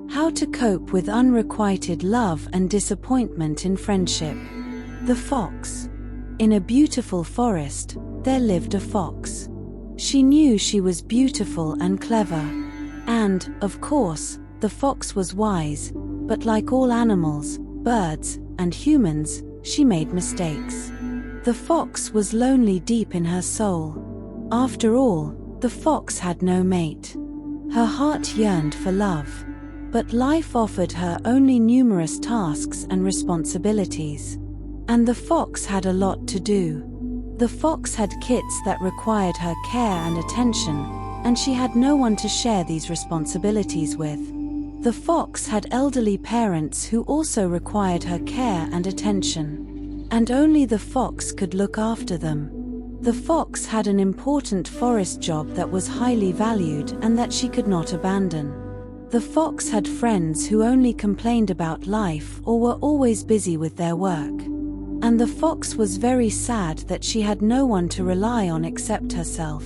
How to cope with unrequited love and disappointment in friendship. The fox. In a beautiful forest, there lived a fox. She knew she was beautiful and clever. And, of course, the fox was wise, but like all animals, birds, and humans, she made mistakes. The fox was lonely deep in her soul. After all, the fox had no mate. Her heart yearned for love. But life offered her only numerous tasks and responsibilities. And the fox had a lot to do. The fox had kits that required her care and attention, and she had no one to share these responsibilities with. The fox had elderly parents who also required her care and attention. And only the fox could look after them. The fox had an important forest job that was highly valued and that she could not abandon. The fox had friends who only complained about life or were always busy with their work. And the fox was very sad that she had no one to rely on except herself.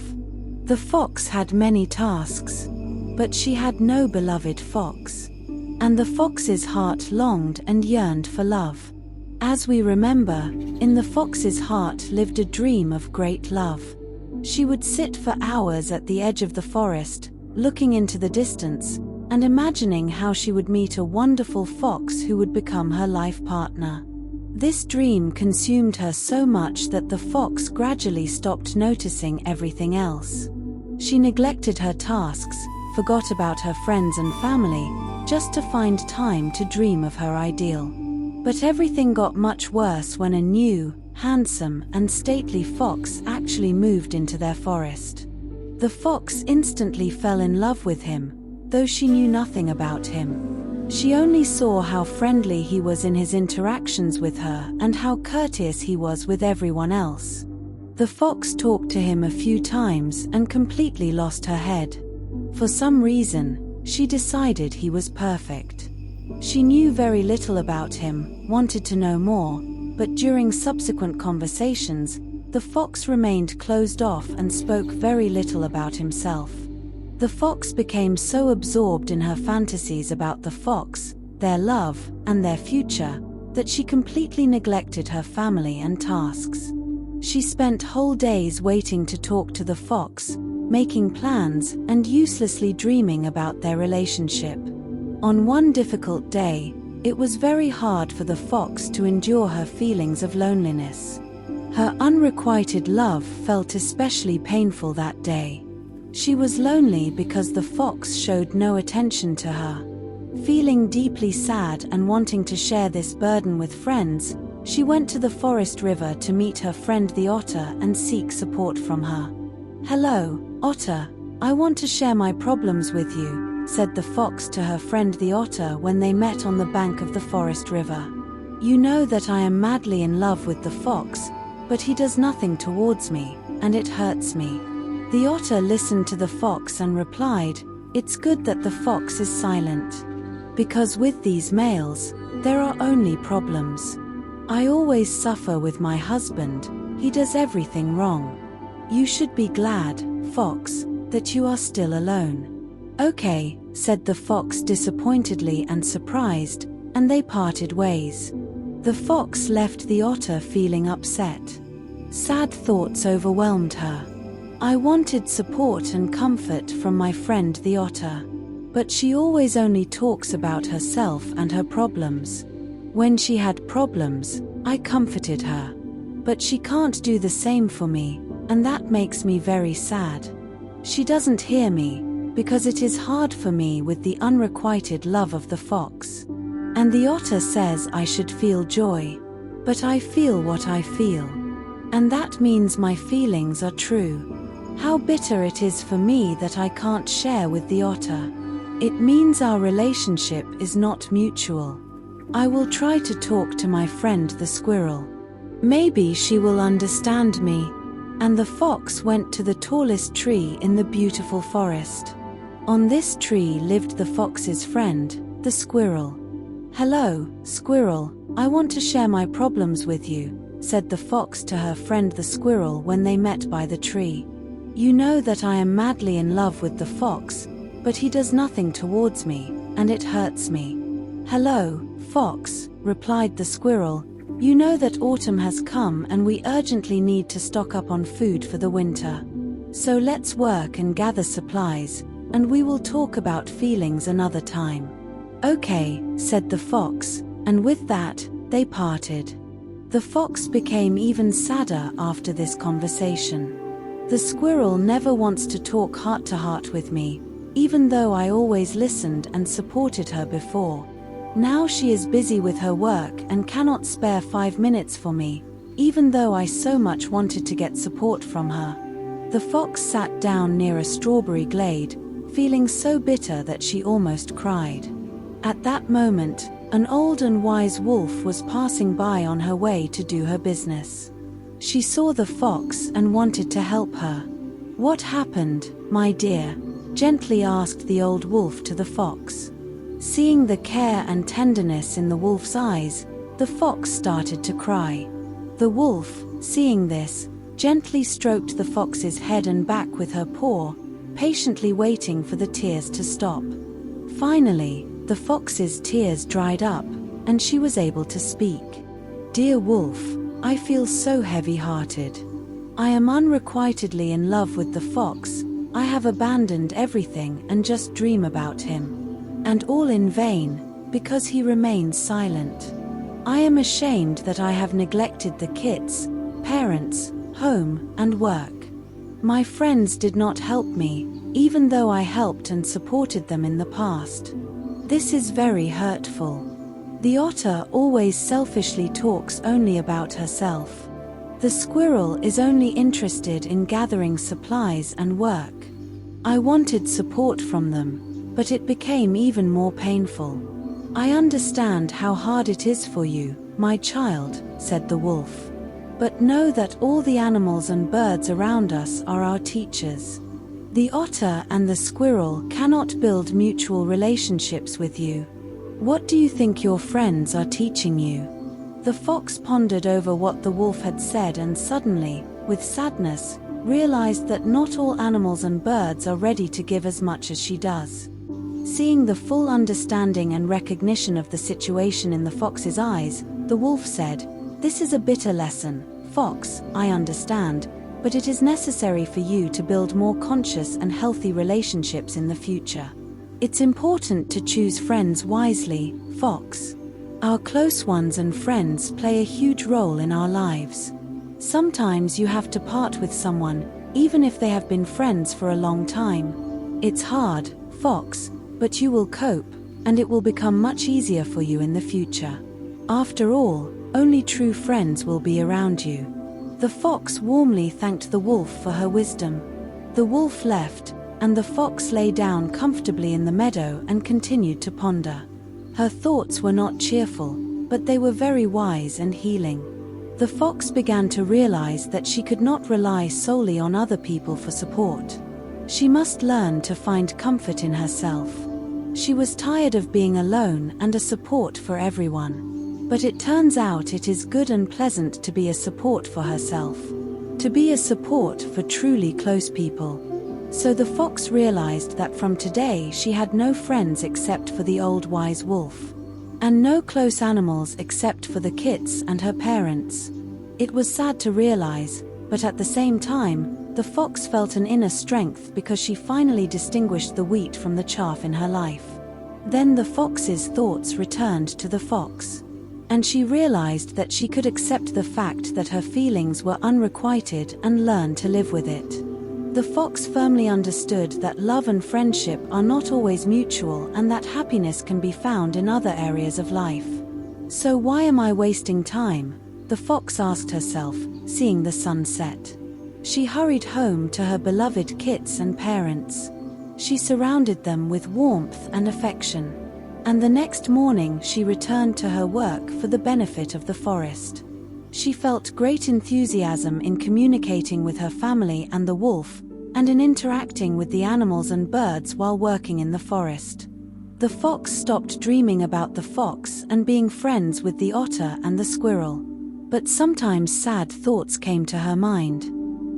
The fox had many tasks, but she had no beloved fox. And the fox's heart longed and yearned for love. As we remember, in the fox's heart lived a dream of great love. She would sit for hours at the edge of the forest, looking into the distance, and imagining how she would meet a wonderful fox who would become her life partner. This dream consumed her so much that the fox gradually stopped noticing everything else. She neglected her tasks, forgot about her friends and family, just to find time to dream of her ideal. But everything got much worse when a new, handsome, and stately fox actually moved into their forest. The fox instantly fell in love with him, though she knew nothing about him. She only saw how friendly he was in his interactions with her and how courteous he was with everyone else. The fox talked to him a few times and completely lost her head. For some reason, she decided he was perfect. She knew very little about him, wanted to know more, but during subsequent conversations, the fox remained closed off and spoke very little about himself. The fox became so absorbed in her fantasies about the fox, their love, and their future, that she completely neglected her family and tasks. She spent whole days waiting to talk to the fox, making plans, and uselessly dreaming about their relationship. On one difficult day, it was very hard for the fox to endure her feelings of loneliness. Her unrequited love felt especially painful that day. She was lonely because the fox showed no attention to her. Feeling deeply sad and wanting to share this burden with friends, she went to the forest river to meet her friend the otter and seek support from her. "Hello, Otter, I want to share my problems with you," said the fox to her friend the otter when they met on the bank of the forest river. "You know that I am madly in love with the fox, but he does nothing towards me, and it hurts me." The otter listened to the fox and replied, "It's good that the fox is silent. Because with these males, there are only problems. I always suffer with my husband, he does everything wrong. You should be glad, fox, that you are still alone." "Okay," said the fox disappointedly and surprised, and they parted ways. The fox left the otter feeling upset. Sad thoughts overwhelmed her. "I wanted support and comfort from my friend the otter. But she always only talks about herself and her problems. When she had problems, I comforted her. But she can't do the same for me, and that makes me very sad. She doesn't hear me, because it is hard for me with the unrequited love of the fox. And the otter says I should feel joy. But I feel what I feel. And that means my feelings are true. How bitter it is for me that I can't share with the otter. It means our relationship is not mutual. I will try to talk to my friend the squirrel. Maybe she will understand me." And the fox went to the tallest tree in the beautiful forest. On this tree lived the fox's friend, the squirrel. "Hello, squirrel, I want to share my problems with you," said the fox to her friend the squirrel when they met by the tree. "You know that I am madly in love with the fox, but he does nothing towards me, and it hurts me." "Hello, Fox," replied the squirrel. "You know that autumn has come and we urgently need to stock up on food for the winter. So let's work and gather supplies, and we will talk about feelings another time." "Okay," said the fox, and with that, they parted. The fox became even sadder after this conversation. "The squirrel never wants to talk heart to heart with me, even though I always listened and supported her before. Now she is busy with her work and cannot spare 5 minutes for me, even though I so much wanted to get support from her." The fox sat down near a strawberry glade, feeling so bitter that she almost cried. At that moment, an old and wise wolf was passing by on her way to do her business. She saw the fox and wanted to help her. "What happened, my dear?" gently asked the old wolf to the fox. Seeing the care and tenderness in the wolf's eyes, the fox started to cry. The wolf, seeing this, gently stroked the fox's head and back with her paw, patiently waiting for the tears to stop. Finally, the fox's tears dried up, and she was able to speak. "Dear wolf, I feel so heavy-hearted. I am unrequitedly in love with the fox. I have abandoned everything and just dream about him. And all in vain, because he remains silent. I am ashamed that I have neglected the kids, parents, home, and work. My friends did not help me, even though I helped and supported them in the past. This is very hurtful. The otter always selfishly talks only about herself. The squirrel is only interested in gathering supplies and work. I wanted support from them, but it became even more painful. I understand how hard it is for you, my child," said the wolf. "But know that all the animals and birds around us are our teachers. The otter and the squirrel cannot build mutual relationships with you. What do you think your friends are teaching you?" The fox pondered over what the wolf had said and suddenly, with sadness, realized that not all animals and birds are ready to give as much as she does. Seeing the full understanding and recognition of the situation in the fox's eyes, the wolf said, "This is a bitter lesson, Fox, I understand, but it is necessary for you to build more conscious and healthy relationships in the future. It's important to choose friends wisely, Fox. Our close ones and friends play a huge role in our lives. Sometimes you have to part with someone, even if they have been friends for a long time. It's hard, Fox, but you will cope, and it will become much easier for you in the future. After all, only true friends will be around you." The fox warmly thanked the wolf for her wisdom. The wolf left, and the fox lay down comfortably in the meadow and continued to ponder. Her thoughts were not cheerful, but they were very wise and healing. The fox began to realize that she could not rely solely on other people for support. She must learn to find comfort in herself. She was tired of being alone and a support for everyone. But it turns out it is good and pleasant to be a support for herself. To be a support for truly close people. So the fox realized that from today she had no friends except for the old wise wolf. And no close animals except for the kits and her parents. It was sad to realize, but at the same time, the fox felt an inner strength because she finally distinguished the wheat from the chaff in her life. Then the fox's thoughts returned to the fox. And she realized that she could accept the fact that her feelings were unrequited and learn to live with it. The fox firmly understood that love and friendship are not always mutual and that happiness can be found in other areas of life. So why am I wasting time? The fox asked herself, seeing the sun set. She hurried home to her beloved kits and parents. She surrounded them with warmth and affection. And the next morning she returned to her work for the benefit of the forest. She felt great enthusiasm in communicating with her family and the wolf, and in interacting with the animals and birds while working in the forest. The fox stopped dreaming about the fox and being friends with the otter and the squirrel. But sometimes sad thoughts came to her mind.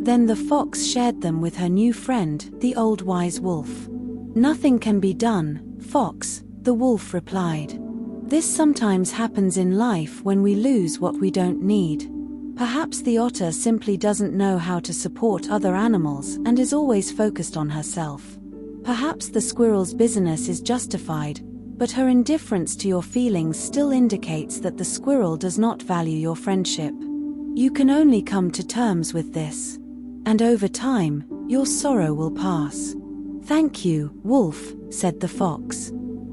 Then the fox shared them with her new friend, the old wise wolf. "Nothing can be done, Fox, the wolf replied. This sometimes happens in life when we lose what we don't need. Perhaps the otter simply doesn't know how to support other animals and is always focused on herself. Perhaps the squirrel's busyness is justified, but her indifference to your feelings still indicates that the squirrel does not value your friendship. You can only come to terms with this. And over time, your sorrow will pass. Thank you, wolf, said the fox.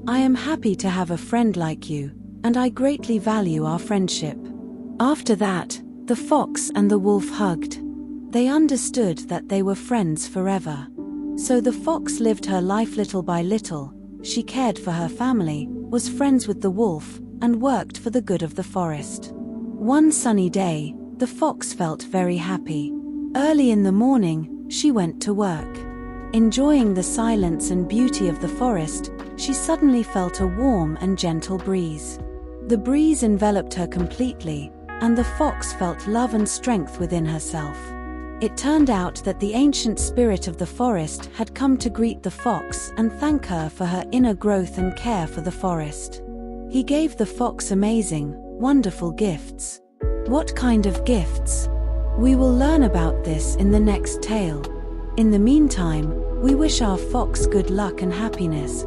I am happy to have a friend like you, and I greatly value our friendship. After that, the fox and the wolf hugged. They understood that they were friends forever. So the fox lived her life little by little. She cared for her family, was friends with the wolf, and worked for the good of the forest. One sunny day, the fox felt very happy. Early in the morning, she went to work. Enjoying the silence and beauty of the forest, she suddenly felt a warm and gentle breeze. The breeze enveloped her completely, and the fox felt love and strength within herself. It turned out that the ancient spirit of the forest had come to greet the fox and thank her for her inner growth and care for the forest. He gave the fox amazing, wonderful gifts. What kind of gifts? We will learn about this in the next tale. In the meantime, we wish our fox good luck and happiness.